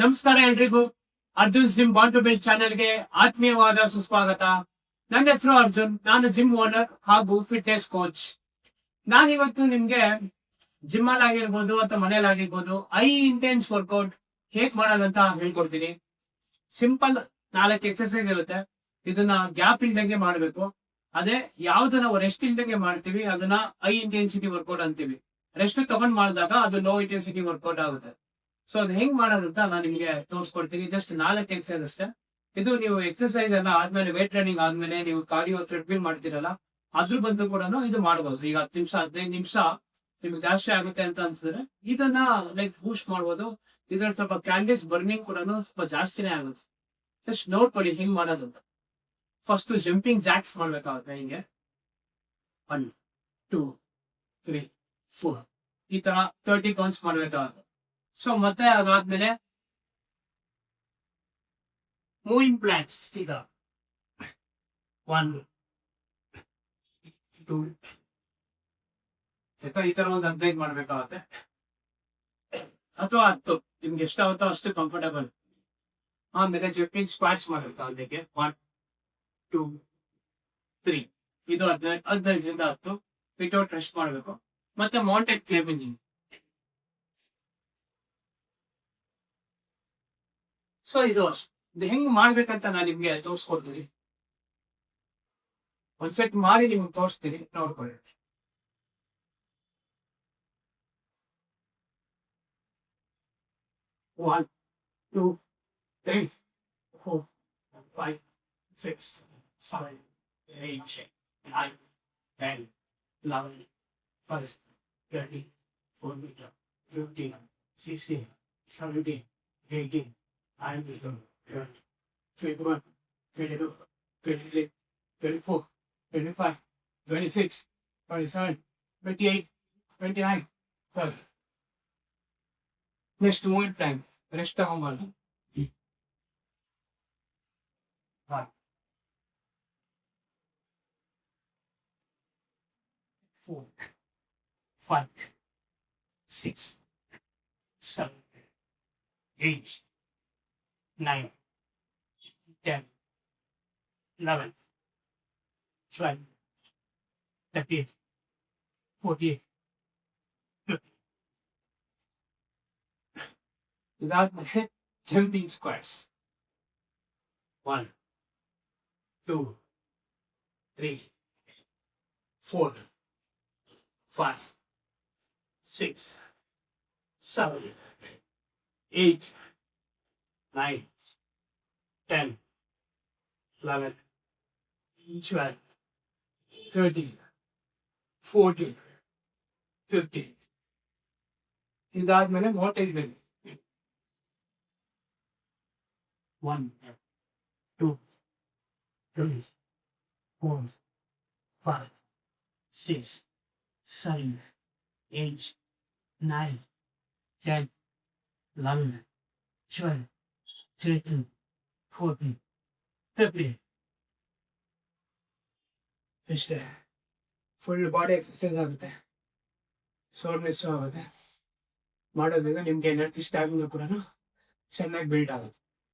ನಮಸ್ಕಾರ ಎಲ್ರಿಗೂ. Arjun gym bond to build ಚಾನೆಲ್ಗೆ ಆತ್ಮೀಯವಾದ ಸುಸ್ವಾಗತ. ನನ್ನ ಹೆಸರು ಅರ್ಜುನ್. ನಾನು ಜಿಮ್ ಓನರ್ ಹಾಗೂ ಫಿಟ್ನೆಸ್ ಕೋಚ್. ನಾನಿವತ್ತು ನಿಮ್ಗೆ ಜಿಮ್ ಅಲ್ಲಿ ಆಗಿರ್ಬೋದು ಅಥವಾ ಮನೇಲಿ ಆಗಿರ್ಬೋದು ಐ ಇಂಟೆನ್ಸ್ ವರ್ಕೌಟ್ ಹೇಗ್ ಮಾಡೋದಂತ ಹೇಳ್ಕೊಡ್ತೀನಿ. ಸಿಂಪಲ್ 4 ಎಕ್ಸರ್ಸೈಸ್ ಇರುತ್ತೆ. ಇದನ್ನ ಗ್ಯಾಪ್ ಇಲ್ದಂಗೆ ಮಾಡ್ಬೇಕು. ಅದೇ ಯಾವ್ದು ನಾವು ರೆಸ್ಟ್ ಇಲ್ದಂಗೆ ಮಾಡ್ತೀವಿ ಅದನ್ನ ಐ ಇಂಟೆನ್ಸಿಟಿ ವರ್ಕೌಟ್ ಅಂತೀವಿ. ರೆಸ್ಟ್ ತಗೊಂಡ್ ಮಾಡಿದಾಗ ಅದು ಲೋ ಇಂಟೆನ್ಸಿಟಿ ವರ್ಕೌಟ್ ಆಗುತ್ತೆ. ಸೊ ಅದು ಹೆಂಗ್ ಮಾಡೋದಂತ ನಾನು ನಿಮ್ಗೆ ತೋರಿಸ್ಕೊಡ್ತೀನಿ. ಜಸ್ಟ್ 4 ಎಕ್ಸರ್ಸೈಸ್ ಅಷ್ಟೇ. ಇದು ನೀವು ಎಕ್ಸರ್ಸೈಸ್ ಎಲ್ಲ ಆದ್ಮೇಲೆ ವೇಟ್ ಟ್ರೈನಿಂಗ್ ಆದ್ಮೇಲೆ ನೀವು ಕಾರ್ಡಿಯೋ ಟ್ರೆಡ್ಮಿಲ್ ಮಾಡ್ತೀರಲ್ಲ ಅದ್ರ ಬಂದು ಕೂಡ ಇದು ಮಾಡಬಹುದು. ಈಗ 10 ನಿಮಿಷ 15 ನಿಮಿಷ ನಿಮ್ಗೆ ಜಾಸ್ತಿ ಆಗುತ್ತೆ ಅಂತ ಅನ್ಸಿದ್ರೆ ಇದನ್ನ ಲೈಕ್ ಬೂಸ್ಟ್ ಮಾಡ್ಬೋದು. ಇದ್ರಲ್ಲಿ ಸ್ವಲ್ಪ ಕ್ಯಾಂಡಿಸ್ ಬರ್ನಿಂಗ್ ಕೂಡ ಸ್ವಲ್ಪ ಜಾಸ್ತಿನೇ ಆಗುತ್ತೆ. ಜಸ್ಟ್ ನೋಡ್ಕೊಳ್ಳಿ ಹೆಂಗ್ ಮಾಡೋದು ಅಂತ. ಫಸ್ಟ್ ಜಂಪಿಂಗ್ ಜಾಕ್ಸ್ ಮಾಡ್ಬೇಕಾಗುತ್ತೆ. ಹಿಂಗೆ 1 2 3 4 ಈ ತರ 30 ಕೌಂಟ್ಸ್ ಮಾಡ್ಬೇಕಾಗುತ್ತೆ. ಸೊ ಮತ್ತೆ ಅದಾದ್ಮೇಲೆ ಮೂವಿಂಗ್ ಪ್ಲಾಂಕ್ಸ್. ಈಗ 1 2 ಈ ತರ ಒಂದು 15 ಮಾಡ್ಬೇಕಾಗತ್ತೆ, ಅಥವಾ 10 ನಿಮ್ಗೆ ಎಷ್ಟಾಗುತ್ತೋ ಅಷ್ಟು ಕಂಫರ್ಟಬಲ್. ಆಮೇಲೆ ಜಂಪಿಂಗ್ ಸ್ಕ್ವಾಟ್ಸ್ ಮಾಡ್ಬೇಕಾಗುತ್ತೆ. 1 2 3 ಇದು 15ರಿಂದ 10 ವಿತೌಟ್ ರೆಸ್ಟ್ ಮಾಡಬೇಕು. ಮತ್ತೆ ಮೌಂಟೇನ್ ಕ್ಲೈಂಬಿಂಗ್. ಸೊ ಇದು ಹೆಂಗ್ ಮಾಡ್ಬೇಕಂತ ನಾನು ನಿಮ್ಗೆ ತೋರಿಸ್ಕೊಡ್ತೀನಿ. ಒಂದ್ಸೆಟ್ ಮಾಡಿ ನಿಮ್ಗೆ ತೋರಿಸ್ತೀನಿ, ನೋಡ್ಕೊಳ್ಳಿ. One, 2, 3, 4, 5, 6, 7, 8, 9, 10, 11, 12, 13, 14, 15, 16, 17, 18, 19, 20, 21, 22, 23, 24, 25, 26, 27, 28, 29, 30. Next movement plan. Rest ತಗೊಂಬಲ್ಲ. 1 4 5 6 7 8 9 10 11 12 13 14 15. ಇದಾದ್ಮೇಲೆ ಜಂಪಿಂಗ್ ಸ್ಕ್ವಾಟ್ಸ್. 1 2 3 4 5 6 7 8 9 10 11 12 13 14 15. ಇದಾದ್ಮೇಲೆ ಮೌಂಟೇನ್ ಕ್ಲೈಂಬಿಂಗ್. 1 2 3 4 5 6 7 8 9 10 11 12 13 14 15. ಇಷ್ಟೇ. ಫುಲ್ ಬಾಡಿ ಎಕ್ಸರ್ಸೈಸ್ ಆಗುತ್ತೆ, ಸೋರ್ನೆಸ್ ಆಗುತ್ತೆ. ಮಾಡೋದ್ರಿಂದ ನಿಮ್ಗೆ ಎನರ್ಜಿ ಸ್ಟ್ಯಾಮಿನಾ ಕೂಡ ಚೆನ್ನಾಗಿ ಬಿಲ್ಡ್ ಆಗುತ್ತೆ.